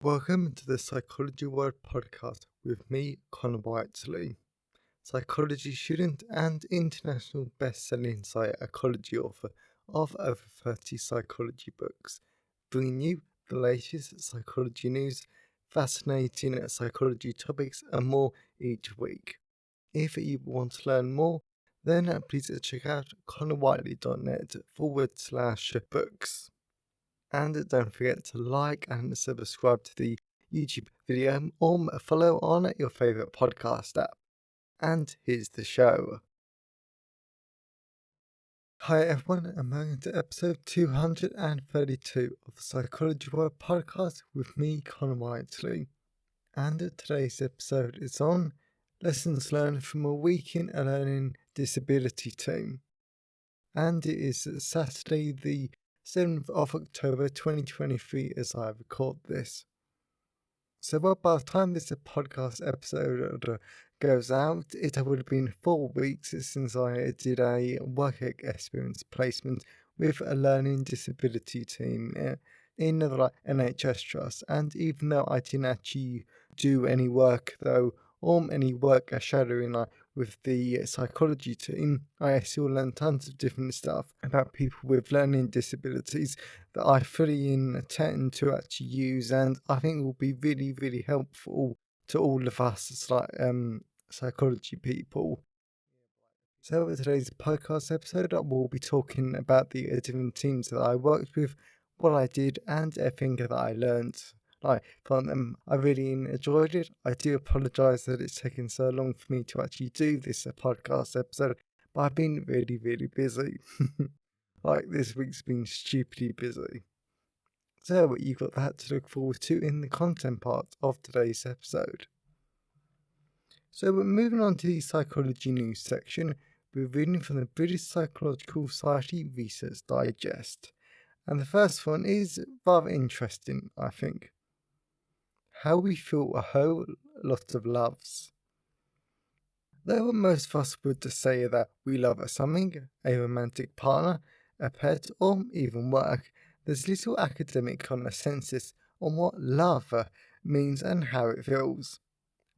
Welcome to the Psychology World podcast with me, Connor Whiteley, psychology student and international best-selling psychology author of over 30 psychology books, bringing you the latest psychology news, fascinating psychology topics and more each week. If you want to learn more, then please check out connorwhiteley.net/books. And don't forget to like and subscribe to the YouTube video or follow on your favourite podcast app. And here's the show. Hi everyone, and welcome to episode 232 of the Psychology World podcast with me, Connor Whiteley. And today's episode is on lessons learned from a week in a learning disability team. And it is Saturday the 7th of October 2023 as I record this. So by the time this podcast episode goes out, it would have been 4 weeks since I did a work experience placement with a learning disability team in the NHS trust. And even though I didn't actually do any work though, or any work shadowing with the psychology team, I still learned tons of different stuff about people with learning disabilities that I fully intend to actually use, and I think will be really, really helpful to all of us as psychology people. So in today's podcast episode, I will be talking about the different teams that I worked with, what I did, and everything that I learned from them. I really enjoyed it. I do apologise that it's taken so long for me to actually do this podcast episode, but I've been really, really busy. This week's been stupidly busy. So you've got that to look forward to in the content part of today's episode. So we're moving on to the psychology news section. We're reading from the British Psychological Society Research Digest. And the first one is rather interesting, I think. How we feel a whole lot of loves. Though most of us would say that we love something, a romantic partner, a pet, or even work, there's little academic consensus on what love means and how it feels.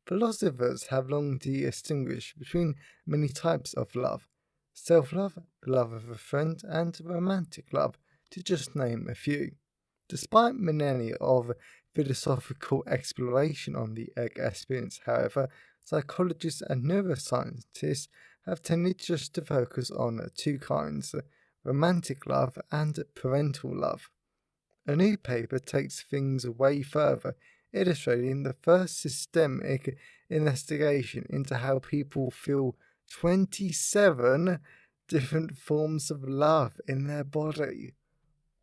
Philosophers have long distinguished between many types of love: self-love, the love of a friend, and romantic love, to just name a few. Despite millennia of philosophical exploration on the experience, however, psychologists and neuroscientists have tended just to focus on two kinds: romantic love and parental love. A new paper takes things way further, illustrating the first systemic investigation into how people feel 27 different forms of love in their body.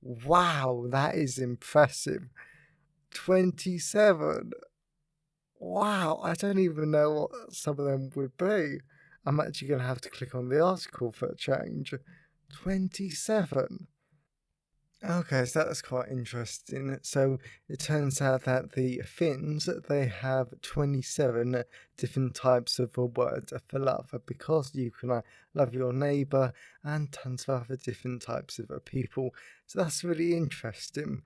Wow, that is impressive. 27. Wow, I don't even know what some of them would be. I'm actually going to have to click on the article for a change. 27. Okay, so that's quite interesting. So it turns out that the Finns, they have 27 different types of words for love, because you can love your neighbour and tons of other different types of people. So that's really interesting.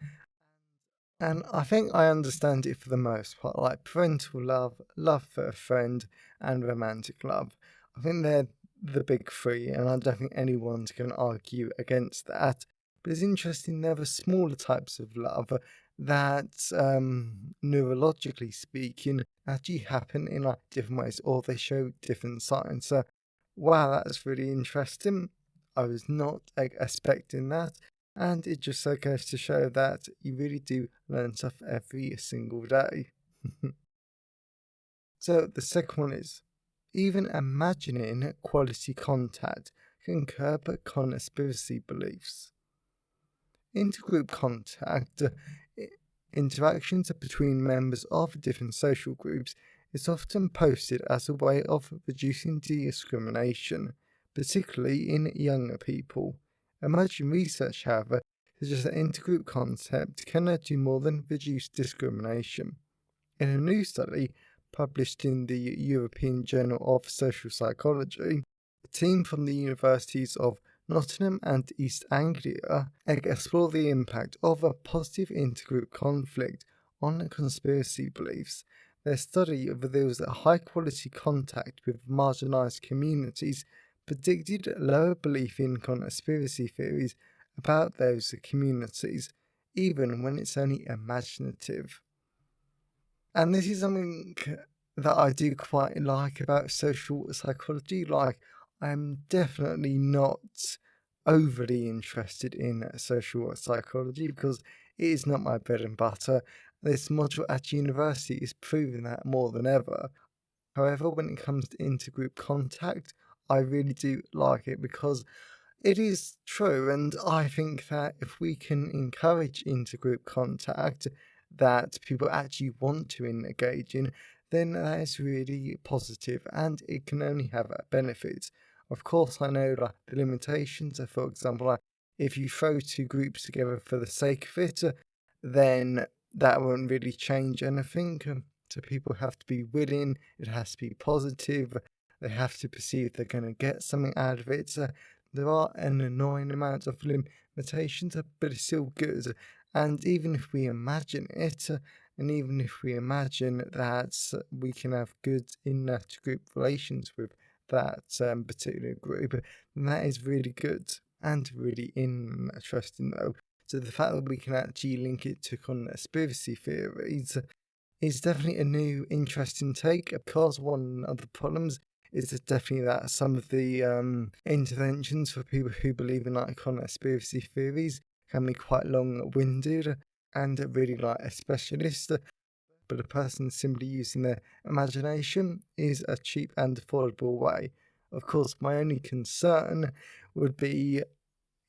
And I think I understand it for the most part, like parental love, love for a friend, and romantic love. I think they're the big three, and I don't think anyone's going to argue against that. But it's interesting, there are smaller types of love that, neurologically speaking, actually happen in different ways, or they show different signs. So, wow, that's really interesting. I was not expecting that. And it just so goes to show that you really do learn stuff every single day. So the second one is, even imagining quality contact can curb conspiracy beliefs. Intergroup contact, interactions between members of different social groups, is often posted as a way of reducing discrimination, particularly in younger people. Emerging research, however, suggests that intergroup concept cannot do more than reduce discrimination. In a new study published in the European Journal of Social Psychology, a team from the universities of Nottingham and East Anglia explore the impact of a positive intergroup conflict on conspiracy beliefs. Their study reveals that high quality contact with marginalised communities predicted lower belief in conspiracy theories about those communities, even when it's only imaginative. And this is something that I do quite like about social psychology. Like, I'm definitely not overly interested in social psychology because it is not my bread and butter. This module at university is proving that more than ever. However, when it comes to intergroup contact, I really do like it because it is true, and I think that if we can encourage intergroup contact that people actually want to engage in, then that is really positive and it can only have benefits. Of course, I know like the limitations. For example, like, if you throw two groups together for the sake of it, then that won't really change anything. So people have to be willing, it has to be positive, they have to perceive they're going to get something out of it. There are an annoying amount of limitations, but it's still good. And even if we imagine it, and even if we imagine that we can have good inter-group relations with that particular group, then that is really good and really interesting though. So the fact that we can actually link it to conspiracy theories is definitely a new interesting take. Of course, one of the problems is definitely that some of the interventions for people who believe in like conspiracy theories can be quite long-winded and really like a specialist. But a person simply using their imagination is a cheap and affordable way. Of course, my only concern would be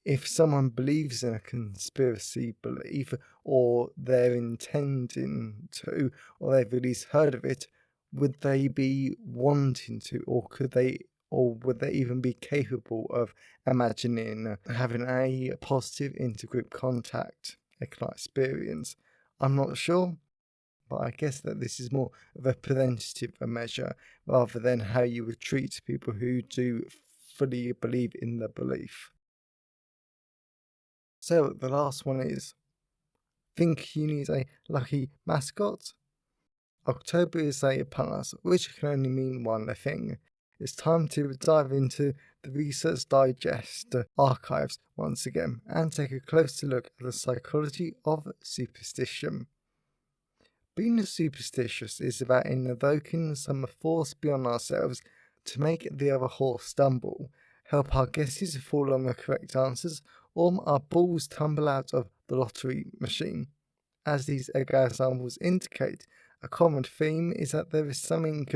if someone believes in a conspiracy belief, or they're intending to, or they've at least heard of it, would they be wanting to, or would they even be capable of imagining having a positive intergroup contact experience? I'm not sure, but I guess that this is more of a preventative measure rather than how you would treat people who do fully believe in the belief. So the last one is, think you need a lucky mascot? October is upon us, which can only mean one thing. It's time to dive into the Research Digest archives once again and take a closer look at the psychology of superstition. Being superstitious is about invoking some force beyond ourselves to make the other horse stumble, help our guesses fall on the correct answers, or our balls tumble out of the lottery machine. As these examples indicate, a common theme is that there is something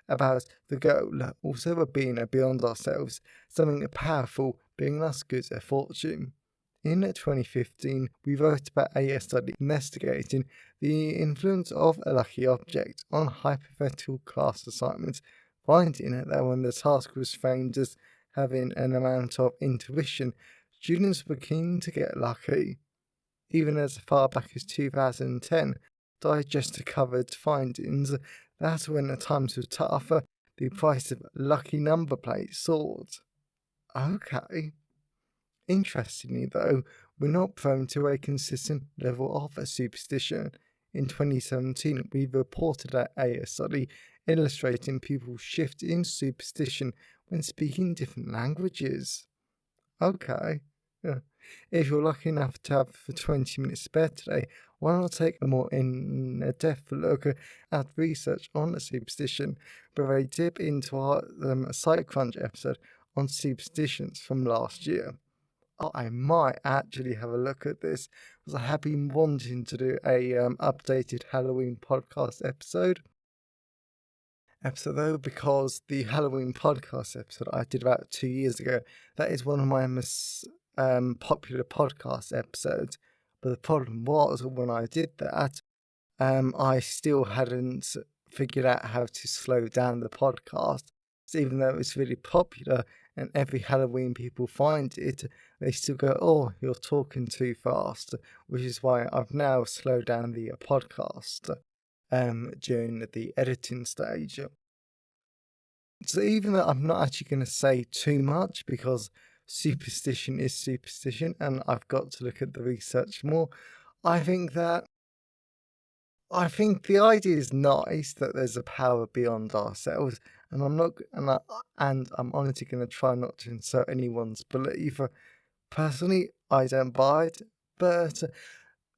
about the goal also being beyond ourselves, something powerful bringing us good fortune. In 2015, we wrote about a study investigating the influence of a lucky object on hypothetical class assignments, finding that when the task was framed as having an amount of intuition, students were keen to get lucky. Even as far back as 2010, Digest covered findings that when the times were tough, the price of lucky number plates soared. Okay. Interestingly, though, we're not prone to a consistent level of superstition. In 2017, we reported a study illustrating people's shift in superstition when speaking different languages. Okay. Yeah. If you're lucky enough to have 20 minutes spare today, why not take a more in-depth look at research on superstition with a dip into our Site Crunch episode on superstitions from last year? I might actually have a look at this because I have been wanting to do a updated Halloween podcast episode though, because the Halloween podcast episode I did about 2 years ago, that is one of my most popular podcast episodes. But the problem was when I did that, I still hadn't figured out how to slow down the podcast. So even though it's really popular and every Halloween people find it, they still go, "Oh, you're talking too fast," which is why I've now slowed down the podcast during the editing stage. So even though I'm not actually going to say too much because superstition is superstition and I've got to look at the research more, I think that I think the idea is nice that there's a power beyond ourselves, and I'm honestly going to try not to insult anyone's belief. Personally, I don't buy it, but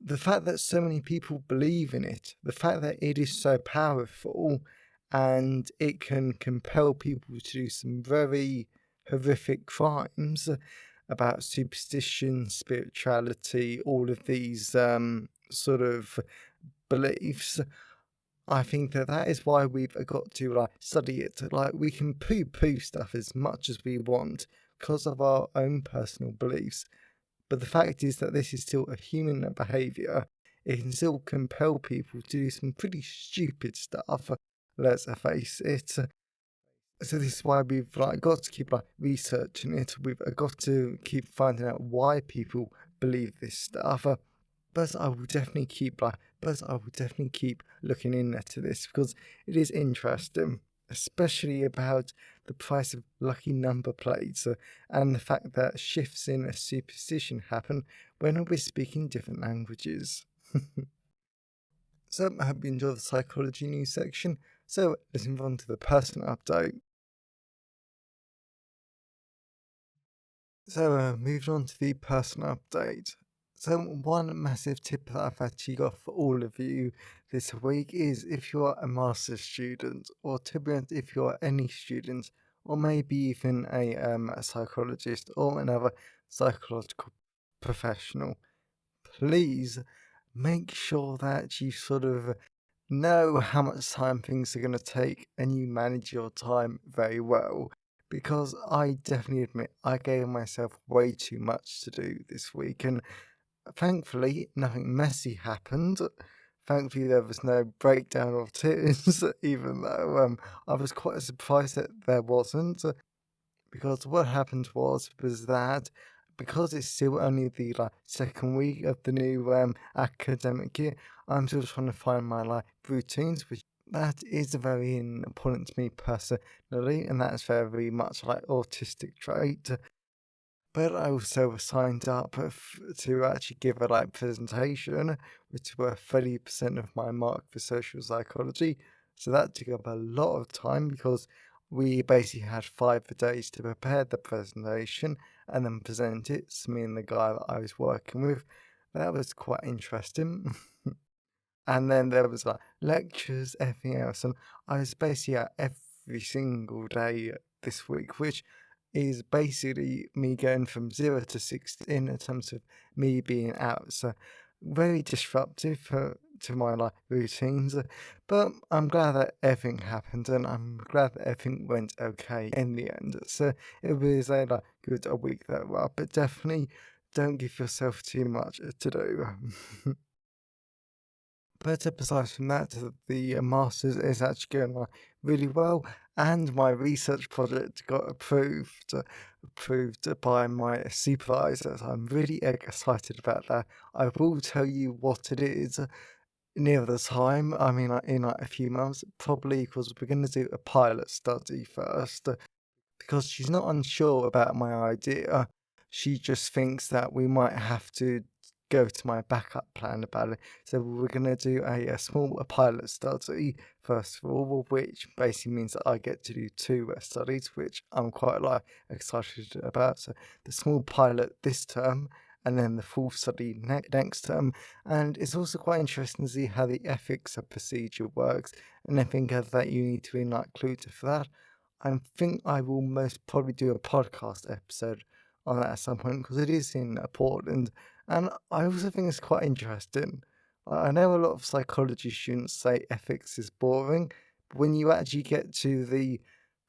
the fact that so many people believe in it, the fact that it is so powerful, and it can compel people to do some very horrific crimes about superstition, spirituality, all of these sort of beliefs. I think that that is why we've got to study it. Like we can poo-poo stuff as much as we want because of our own personal beliefs, but the fact is that this is still a human behaviour. It can still compel people to do some pretty stupid stuff. Let's face it. So this is why we've got to keep researching it. We've got to keep finding out why people believe this stuff. But I will definitely keep looking into this because it is interesting, especially about the price of lucky number plates and the fact that shifts in a superstition happen when we're speaking different languages. So I hope you enjoy the psychology news section. So let's move on to the personal update. So, moving on to the personal update. So, one massive tip that I've actually got for all of you this week is if you're a master's student, or to be honest, if you're any student, or maybe even a psychologist or another psychological professional, please make sure that you sort of know how much time things are going to take and you manage your time very well. Because I definitely admit I gave myself way too much to do this week, and thankfully nothing messy happened. Thankfully, there was no breakdown of tears, even though I was quite surprised that there wasn't. Because what happened was that because it's still only the second week of the new academic year, I'm still trying to find my routines, which that is very important to me personally, and that's very much like autistic trait. But I also signed up to actually give a presentation, which were 30% of my mark for social psychology. So that took up a lot of time because we basically had 5 days to prepare the presentation and then present it to me and the guy that I was working with. That was quite interesting. And then there was lectures, everything else, and I was basically at every single day this week, which is basically me going from 0 to 60 in terms of me being out. So very disruptive to my routines. But I'm glad that everything happened, and I'm glad that everything went okay in the end. So it was a good a week that well, but definitely don't give yourself too much to do. But aside from that, the masters is actually going really well, and my research project got approved by my supervisor. So I'm really excited about that. I will tell you what it is near the time. I mean, in a few months, probably because we're going to do a pilot study first because she's not unsure about my idea. She just thinks that we might have to go to my backup plan about it. So we're going to do a small pilot study, first of all, which basically means that I get to do two studies, which I'm quite excited about. So the small pilot this term, and then the full study next term. And it's also quite interesting to see how the ethics of procedure works, and I think that you need to be included for that. I think I will most probably do a podcast episode on that at some point because it is important. And I also think it's quite interesting. I know a lot of psychology students say ethics is boring, but when you actually get to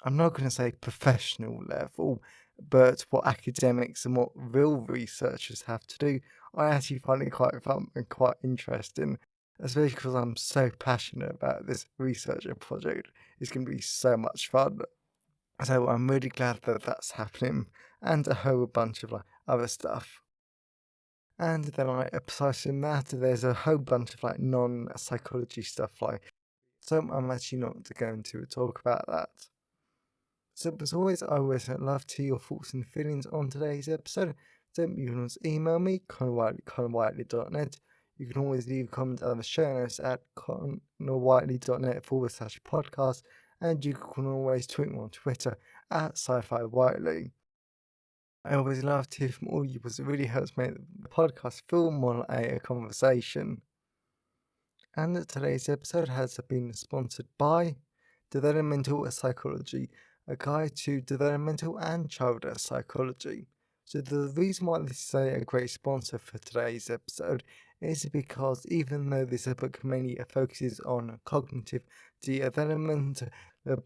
I'm not going to say professional level, but what academics and what real researchers have to do, I actually find it quite fun and quite interesting, especially because I'm so passionate about this research project. It's going to be so much fun. So I'm really glad that that's happening, and a whole bunch of other stuff. And then aside from that, there's a whole bunch of non-psychology stuff so I'm actually not going to talk about that. So as always, I always love to hear your thoughts and feelings on today's episode. So you can always email me, connorwhiteley@connorwhiteley.net. You can always leave comments on the show notes at connorwhiteley.net/podcast, and you can always tweet me on Twitter at sci-fi whiteley. I always love to hear from all you because it really helps make the podcast feel more like a conversation. And today's episode has been sponsored by Developmental Psychology, a guide to developmental and child psychology. So the reason why this is a great sponsor for today's episode is because even though this book mainly focuses on cognitive development,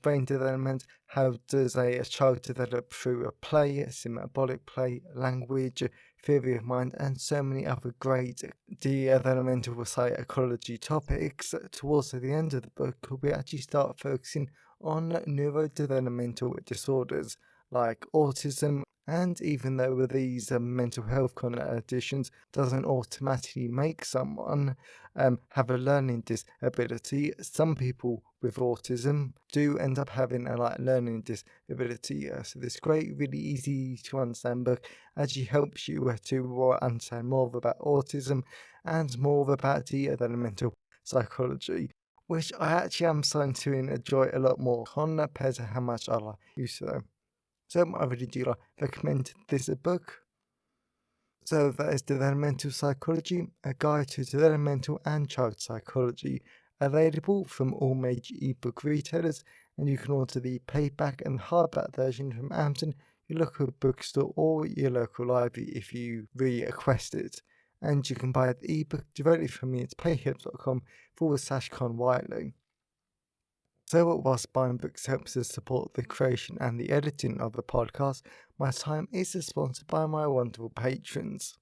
brain development, how does a child develop through a play, symbolic play, language, theory of mind, and so many other great developmental psychology topics, towards the end of the book, we actually start focusing on neurodevelopmental disorders like autism. And even though these mental health conditions doesn't automatically make someone have a learning disability, some people with autism do end up having a learning disability. So this great, really easy to understand book actually helps you to understand more about autism and more about developmental psychology, which I actually am starting to enjoy a lot more compared to how much I used to. So I really do recommend this book. So that is Developmental Psychology, a guide to developmental and child psychology, available from all major ebook retailers, and you can order the paperback and hardback version from Amazon, your local bookstore, or your local library if you request it. And you can buy the ebook directly from me at payhip.com/conwhiteley. So whilst buying books helps us support the creation and the editing of the podcast, my time is sponsored by my wonderful patrons.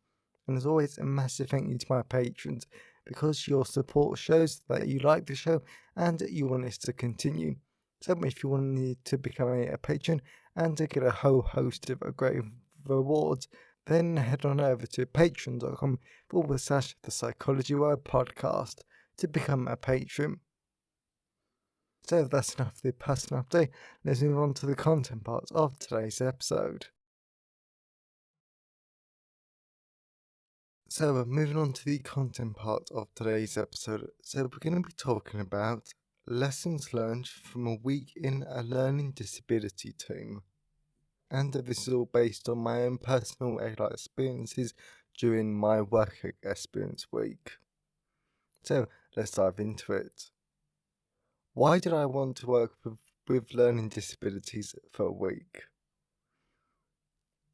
And as always, a massive thank you to my patrons, because your support shows that you like the show and you want us to continue. So if you want to become a patron and to get a whole host of great rewards, then head on over to patreon.com/the Psychology Word Podcast to become a patron. So that's enough of the personal update. Let's move on to the content part of today's episode. So we're moving on to the content part of today's episode. So we're going to be talking about lessons learned from a week in a learning disability team. And this is all based on my own personal experiences during my work experience week. So let's dive into it. Why did I want to work with learning disabilities for a week?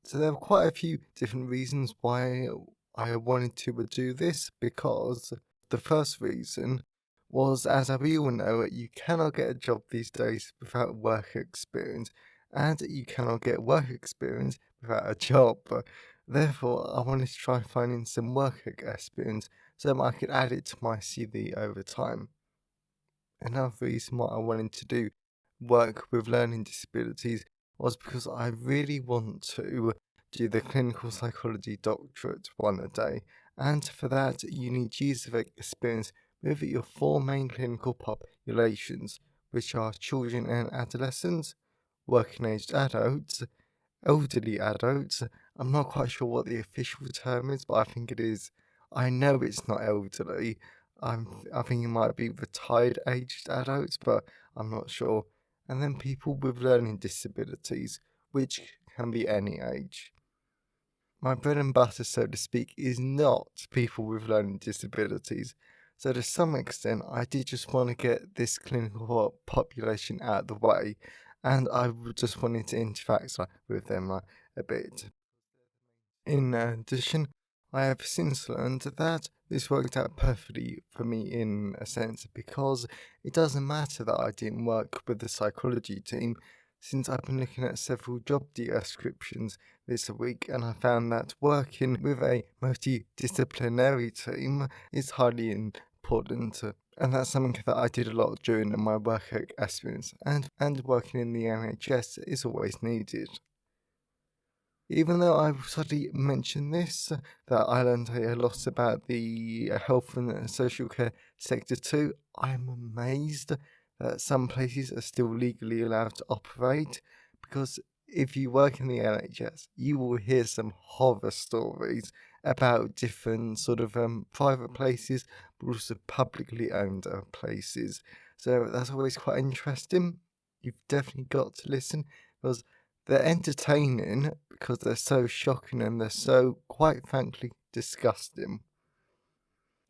So there were quite a few different reasons why I wanted to do this, because the first reason was, as we all know, you cannot get a job these days without work experience, and you cannot get work experience without a job. Therefore, I wanted to try finding some work experience so I could add it to my CV over time. Another reason why I wanted to do work with learning disabilities was because I really want to do the clinical psychology doctorate one day, and for that you need years of experience with your four main clinical populations, which are children and adolescents, working aged adults, elderly adults. I'm not quite sure what the official term is, but I think it is. I know it's not elderly. I think it might be retired aged adults, but I'm not sure. And then people with learning disabilities, which can be any age. My bread and butter, so to speak, is not people with learning disabilities. So to some extent, I did just want to get this clinical population out of the way, and I just wanted to interact with them a bit. In addition, I have since learned that this worked out perfectly for me in a sense, because it doesn't matter that I didn't work with the psychology team, since I've been looking at several job descriptions this week, and I found that working with a multidisciplinary team is highly important. And that's something that I did a lot during my work experience, and working in the NHS is always needed. Even though I've suddenly mentioned this, that I learned a lot about the health and social care sector too, I'm amazed that some places are still legally allowed to operate, because if you work in the NHS, you will hear some horror stories, about different private places, but also publicly owned places. So that's always quite interesting. You've definitely got to listen because they're entertaining because they're so shocking and they're so, quite frankly, disgusting.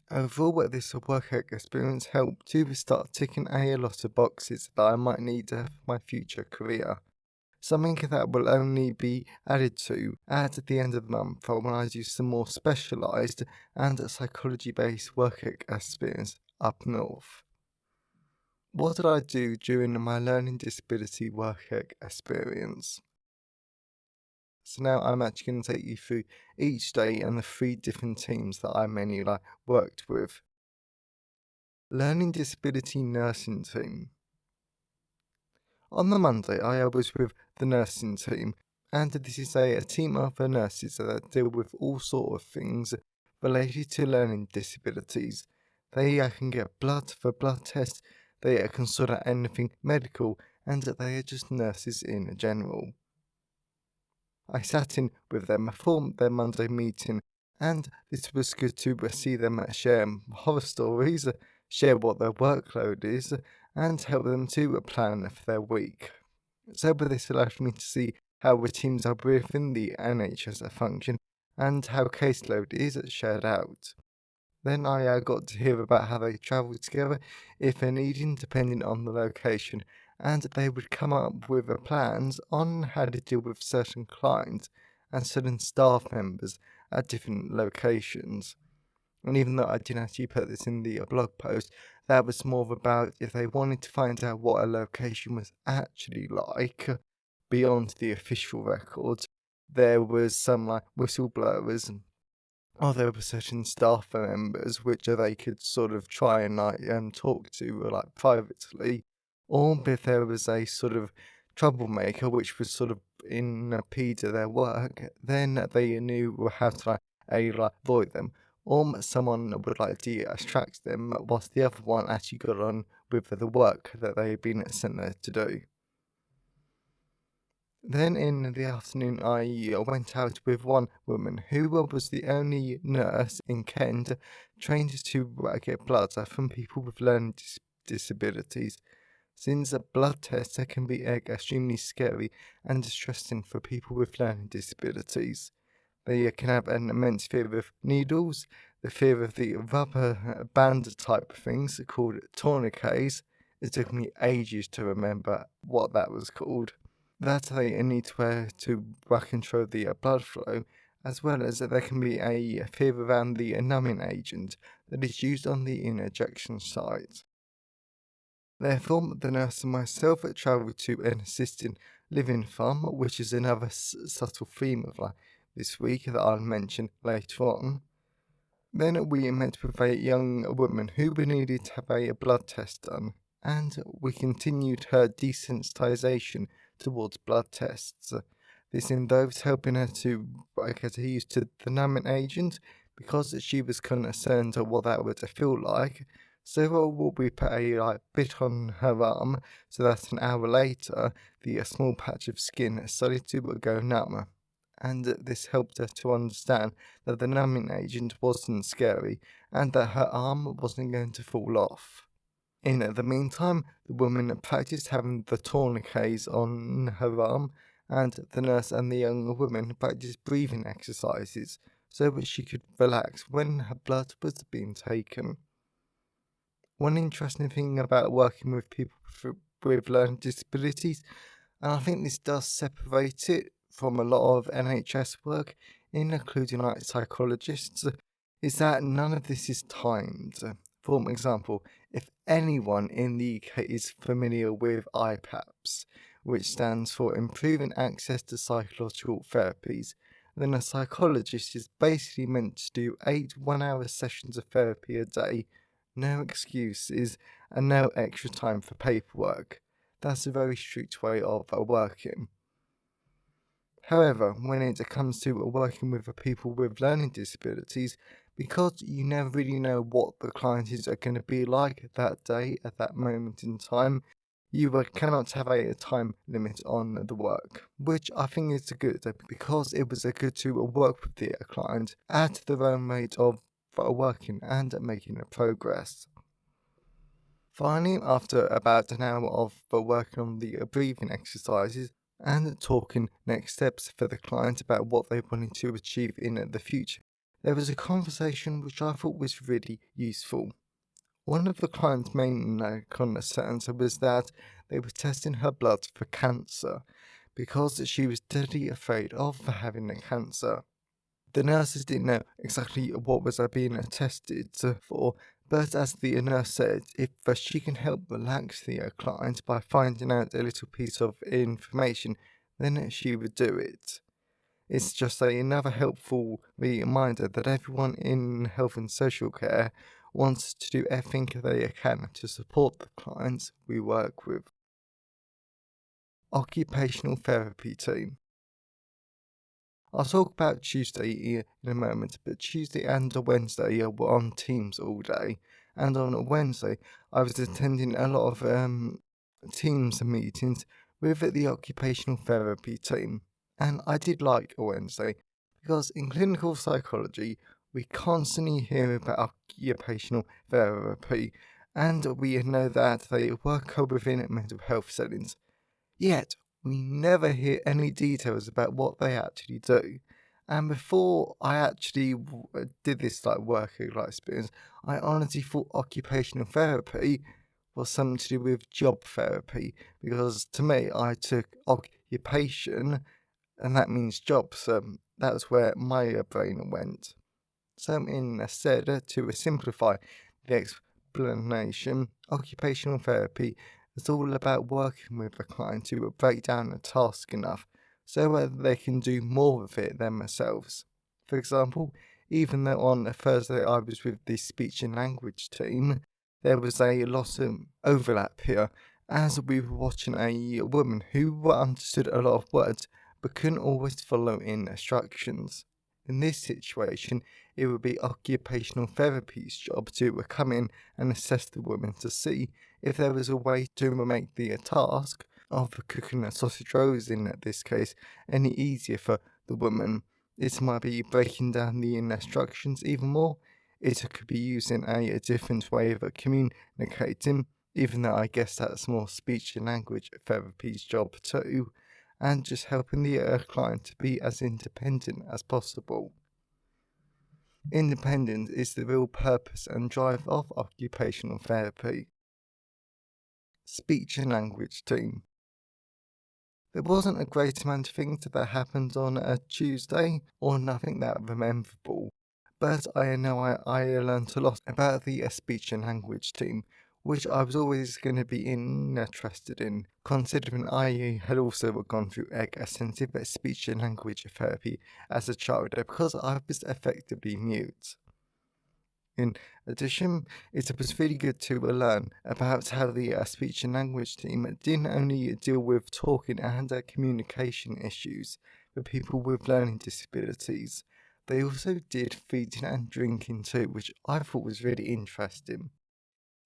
Overall, this work experience helped to start ticking a lot of boxes that I might need for my future career. Something that will only be added to at the end of the month when I do some more specialised and psychology-based work experience up north. What did I do during my learning disability work experience? So now I'm actually going to take you through each day and the 3 different teams that I mainly worked with. Learning disability nursing team. On the Monday, I was with the nursing team, and this is a team of nurses that deal with all sort of things related to learning disabilities. They can get blood for blood tests, they can sort out anything medical, and they are just nurses in general. I sat in with them for their Monday meeting, and this was good to see them share horror stories, share what their workload is, and help them to plan for their week. So this allowed me to see how the teams are within the NHS function and how caseload is shared out. Then I got to hear about how they travel together if they're needing, depending on the location, and they would come up with plans on how to deal with certain clients and certain staff members at different locations. And even though I didn't actually put this in the blog post, that was more about if they wanted to find out what a location was actually like beyond the official records, there was some whistleblowers or there were certain staff members which they could sort of try and talk to privately, or if there was a sort of troublemaker which was sort of impede their work, then they knew how to avoid them, or someone would distract them whilst the other one actually got on with the work that they had been sent there to do. Then in the afternoon, I went out with one woman who was the only nurse in Kent trained to get blood from people with learning disabilities. Since blood tests can be extremely scary and distressing for people with learning disabilities. They can have an immense fear of needles, the fear of the rubber band type things called tourniquets. It took me ages to remember what that was called. That they need to wear to control the blood flow, as well as there can be a fear around the numbing agent that is used on the injection site. Therefore, the nurse and myself travelled to an assisted living farm, which is another subtle theme of this week that I'll mention later on. Then we met with a young woman who needed to have a blood test done, and we continued her desensitisation towards blood tests. This involves helping her to get used to the numbing agent because she was concerned what that would feel like. So we put a bit on her arm so that an hour later the small patch of skin started to go numb. And this helped her to understand that the numbing agent wasn't scary and that her arm wasn't going to fall off. In the meantime, the woman practiced having the tourniquets on her arm, and the nurse and the young woman practiced breathing exercises so that she could relax when her blood was being taken. One interesting thing about working with people with learning disabilities, and I think this does separate it from a lot of NHS work, including psychologists, is that none of this is timed. For example, if anyone in the UK is familiar with IPAPS, which stands for Improving Access to Psychological Therapies, then a psychologist is basically meant to do 8 one-hour sessions of therapy a day, no excuses, and no extra time for paperwork. That's a very strict way of working. However, when it comes to working with people with learning disabilities, because you never really know what the client is going to be like that day at that moment in time, You cannot have a time limit on the work, which I think is good because it was good to work with the client at their own rate of working and making a progress. Finally, after about an hour of working on the breathing exercises and talking next steps for the client about what they wanted to achieve in the future, there was a conversation which I thought was really useful. One of the client's main concerns was that they were testing her blood for cancer because she was deadly afraid of having a cancer. The nurses didn't know exactly what was being tested for, but as the nurse said, if she can help relax the client by finding out a little piece of information, then she would do it. It's just another helpful reminder that everyone in health and social care wants to do everything they can to support the clients we work with. Occupational therapy team. I'll talk about Tuesday in a moment, but Tuesday and Wednesday were on Teams all day, and on Wednesday I was attending a lot of Teams meetings with the occupational therapy team, and I did like Wednesday because in clinical psychology we constantly hear about occupational therapy, and we know that they work within mental health settings. Yet, we never hear any details about what they actually do. And before I actually did this work experience, I honestly thought occupational therapy was something to do with job therapy, because to me, I took occupation, and that means jobs. That's where my brain went. So instead, to simplify the explanation, occupational therapy is all about working with a client to break down a task enough so they can do more of it themselves. For example, even though on Thursday I was with the speech and language team, there was a lot of overlap here, as we were watching a woman who understood a lot of words but couldn't always follow instructions. In this situation, it would be occupational therapy's job to come in and assess the woman to see if there was a way to make the task of cooking a sausage rolls in this case any easier for the woman. It might be breaking down the instructions even more. It could be using a different way of communicating, even though I guess that's more speech and language therapy's job too, and just helping the client to be as independent as possible. Independence is the real purpose and drive of occupational therapy. Speech and language team. There wasn't a great amount of things that happened on a Tuesday, or nothing that memorable, but I know I learned a lot about the speech and language team, which I was always going to be interested in, considering I had also gone through extensive speech and language therapy as a child because I was effectively mute. In addition, it was really good to learn about how the speech and language team didn't only deal with talking and communication issues for people with learning disabilities, they also did feeding and drinking too, which I thought was really interesting.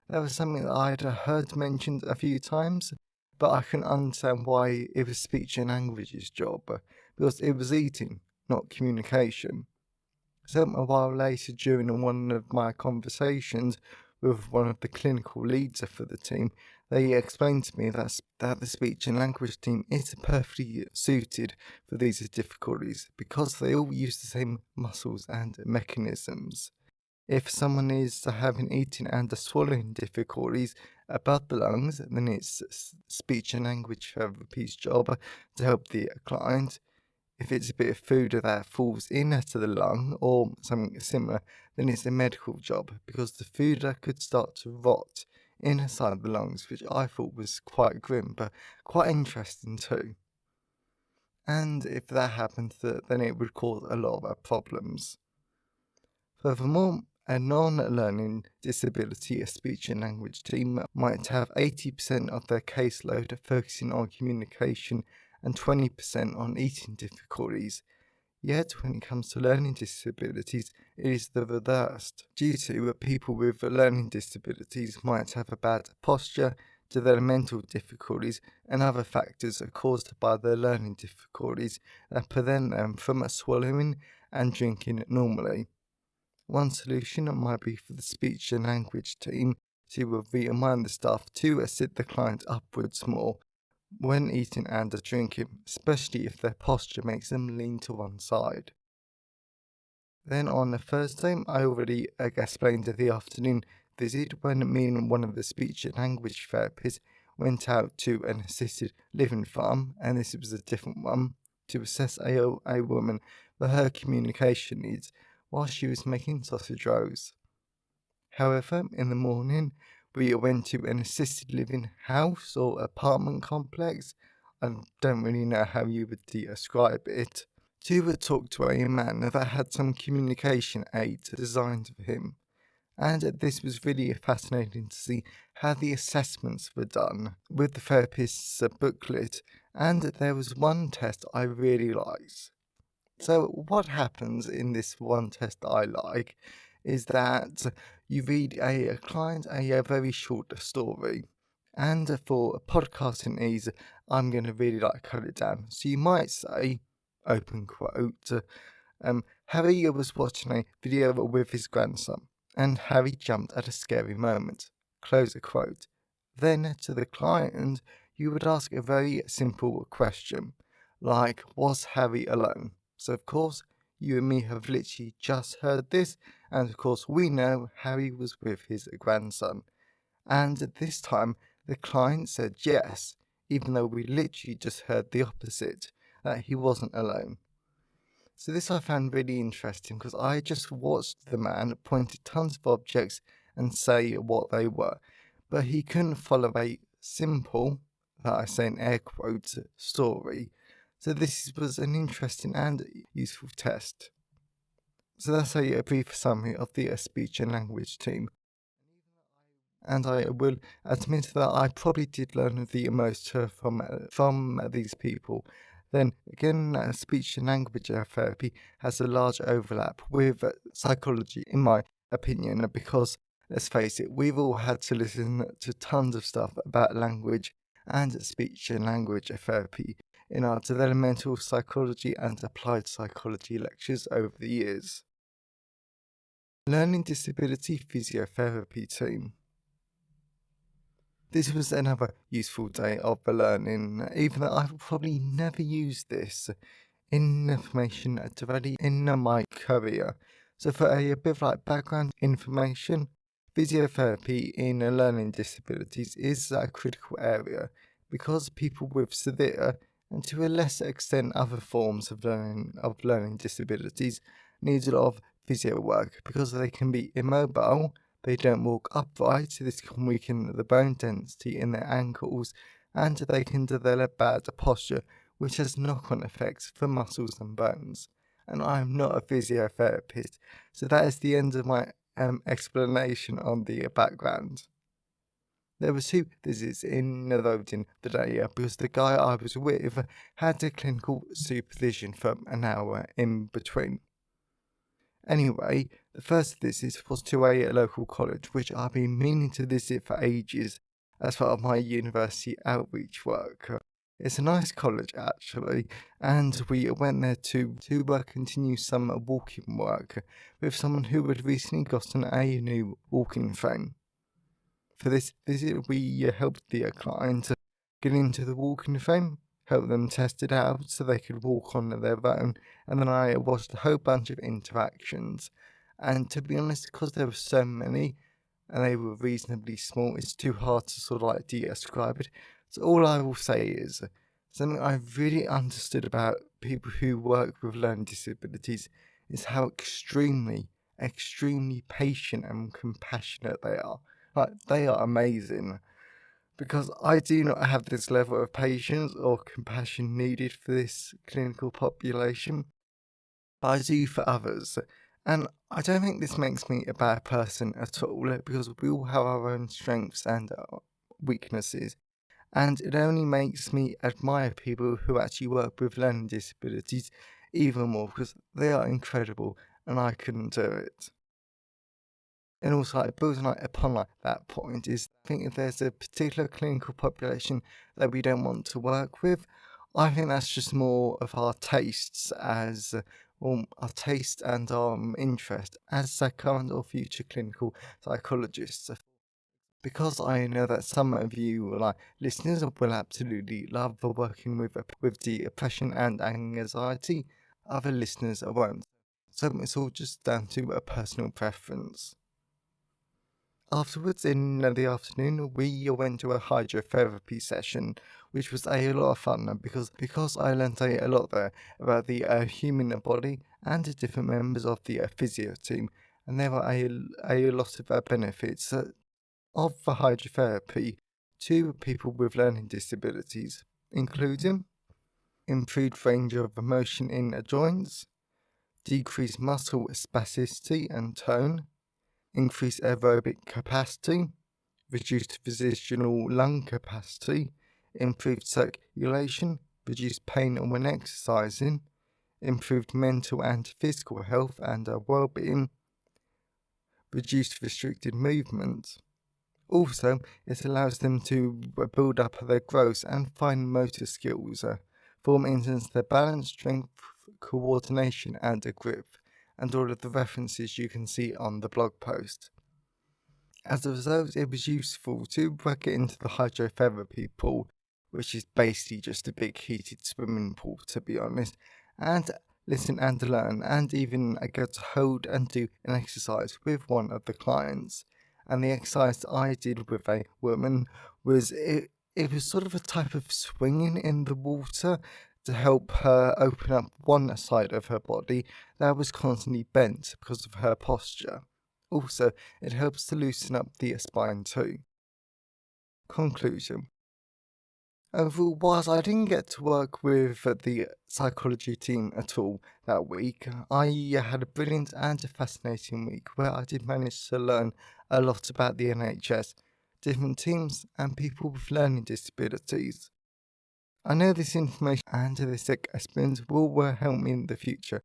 That was something that I'd heard mentioned a few times, but I couldn't understand why it was speech and language's job, because it was eating, not communication. So a while later, during one of my conversations with one of the clinical leads for the team, they explained to me that the speech and language team is perfectly suited for these difficulties because they all use the same muscles and mechanisms. If someone is having eating and swallowing difficulties above the lungs, then it's speech and language therapy's job to help the client. If it's a bit of food that falls into the lung or something similar, then it's a medical job because the food could start to rot inside the lungs, which I thought was quite grim but quite interesting too. And if that happened, then it would cause a lot of problems. Furthermore, a non-learning disability speech and language team might have 80% of their caseload focusing on communication and 20% on eating difficulties. Yet, when it comes to learning disabilities, it is the reverse, due to people with learning disabilities might have a bad posture, developmental difficulties, and other factors are caused by their learning difficulties that prevent them from swallowing and drinking normally. One solution might be for the speech and language team to remind the staff to sit the client upwards more when eating and drinking, especially if their posture makes them lean to one side. Then on the Thursday, I already explained the afternoon visit when me and one of the speech and language therapists went out to an assisted living farm, and this was a different one, to assess a woman for her communication needs while she was making sausage rolls. However, in the morning, we went to an assisted living house or apartment complex. I don't really know how you would describe it. To talk to a man that had some communication aids designed for him. And this was really fascinating to see how the assessments were done with the therapist's booklet. And there was one test I really liked. So what happens in this one test that I like is that you read a client a very short story. And for podcasting ease, I'm going to really cut it down. So you might say, open quote, Harry was watching a video with his grandson, and Harry jumped at a scary moment, close a quote. Then to the client, you would ask a very simple question, like, was Harry alone? So of course, you and me have literally just heard this, and of course we know Harry was with his grandson. And this time, the client said yes, even though we literally just heard the opposite, that he wasn't alone. So this I found really interesting because I just watched the man point at tons of objects and say what they were, but he couldn't follow a simple, that I say in air quotes, story. So this was an interesting and useful test. So that's a brief summary of the speech and language team. And I will admit that I probably did learn the most from these people. Then again, speech and language therapy has a large overlap with psychology, in my opinion, because let's face it, we've all had to listen to tons of stuff about language and speech and language therapy in our developmental psychology and applied psychology lectures over the years. Learning disability physiotherapy team. This was another useful day of learning, even though I've probably never used this in information development in my career. So for a bit of background information, physiotherapy in learning disabilities is a critical area because people with severe and to a lesser extent other forms of learning disabilities need a lot of physio work because they can be immobile. They don't walk upright, so this can weaken the bone density in their ankles, and they can develop bad posture, which has knock-on effects for muscles and bones. And I'm not a physiotherapist, so that is the end of my explanation on the background. There were 2 visits in the day because the guy I was with had a clinical supervision for an hour in between. Anyway, the first visit was to a local college, which I've been meaning to visit for ages as part of my university outreach work. It's a nice college, actually, and we went there to continue some walking work with someone who had recently gotten a new walking frame. For this visit, we helped the client get into the walking frame, help them test it out so they could walk on their own, and then I watched a whole bunch of interactions. And to be honest, because there were so many and they were reasonably small, it's too hard to sort of describe it. So all I will say is something I've really understood about people who work with learning disabilities is how extremely patient and compassionate they are. They are amazing. Because I do not have this level of patience or compassion needed for this clinical population, but I do for others. And I don't think this makes me a bad person at all, because we all have our own strengths and weaknesses. And it only makes me admire people who actually work with learning disabilities even more, because they are incredible and I couldn't do it. And also, building upon that point is, I think if there's a particular clinical population that we don't want to work with, I think that's just more of our tastes as our taste and our interest as current or future clinical psychologists. Because I know that some of you, listeners, will absolutely love working with the depression and anxiety. Other listeners won't. So it's all just down to a personal preference. Afterwards, in the afternoon, we went to a hydrotherapy session, which was a lot of fun because I learned a lot there about the human body and the different members of the physio team, and there were a lot of benefits of the hydrotherapy to people with learning disabilities, including improved range of motion in joints, decreased muscle spasticity and tone, increased aerobic capacity, reduced physical lung capacity, improved circulation, reduced pain when exercising, improved mental and physical health and well-being, reduced restricted movement. Also, it allows them to build up their gross and fine motor skills, for instance, their balance, strength, coordination, and grip, and all of the references you can see on the blog post. As a result, it was useful to get into the hydrotherapy pool, which is basically just a big heated swimming pool, to be honest, and listen and learn, and even get to hold and do an exercise with one of the clients. And the exercise I did with a woman was it was sort of a type of swinging in the water to help her open up one side of her body that was constantly bent because of her posture. Also, it helps to loosen up the spine too. Conclusion. Overall, whilst I didn't get to work with the psychology team at all that week, I had a brilliant and a fascinating week where I did manage to learn a lot about the NHS, different teams, and people with learning disabilities. I know this information and this experience will help me in the future,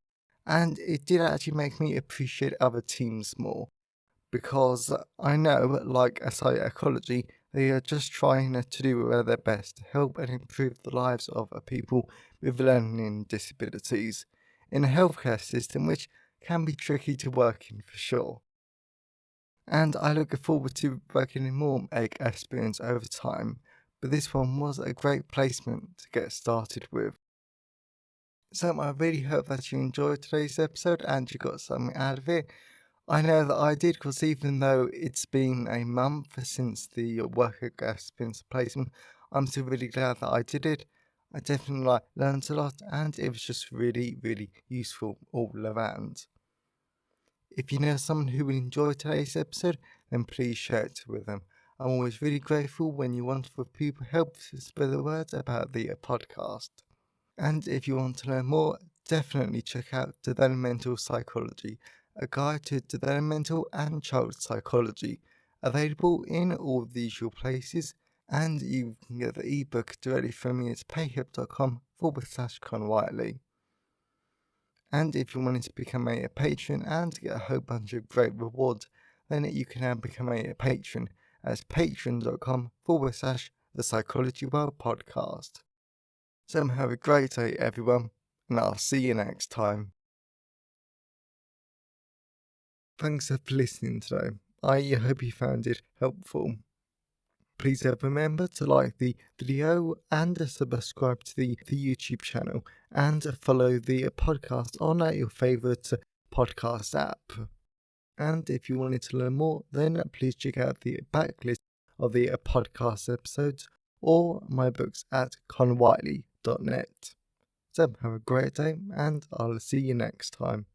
and it did actually make me appreciate other teams more. Because I know, like psychology, they are just trying to do their best to help and improve the lives of people with learning disabilities in a healthcare system which can be tricky to work in for sure. And I look forward to working in more experience over time, but this one was a great placement to get started with. So I really hope that you enjoyed today's episode and you got something out of it. I know that I did, because even though it's been a month since the work experience placement, I'm still really glad that I did it. I definitely learned a lot, and it was just really, really useful all around. If you know someone who will enjoy today's episode, then please share it with them. I'm always really grateful when you want for people help to spread the word about the podcast. And if you want to learn more, definitely check out Developmental Psychology, a guide to developmental and child psychology, available in all the usual places, and you can get the ebook directly from me at payhip.com/Con And if you wanted to become a patron and get a whole bunch of great rewards, then you can now become a patron at patreon.com/The Psychology World Podcast. So have a great day, everyone, and I'll see you next time. Thanks for listening today. I hope you found it helpful. Please remember to like the video and subscribe to the YouTube channel and follow the podcast on your favourite podcast app. And if you wanted to learn more, then please check out the backlist of the podcast episodes or my books at conwhiteley.net. So have a great day, and I'll see you next time.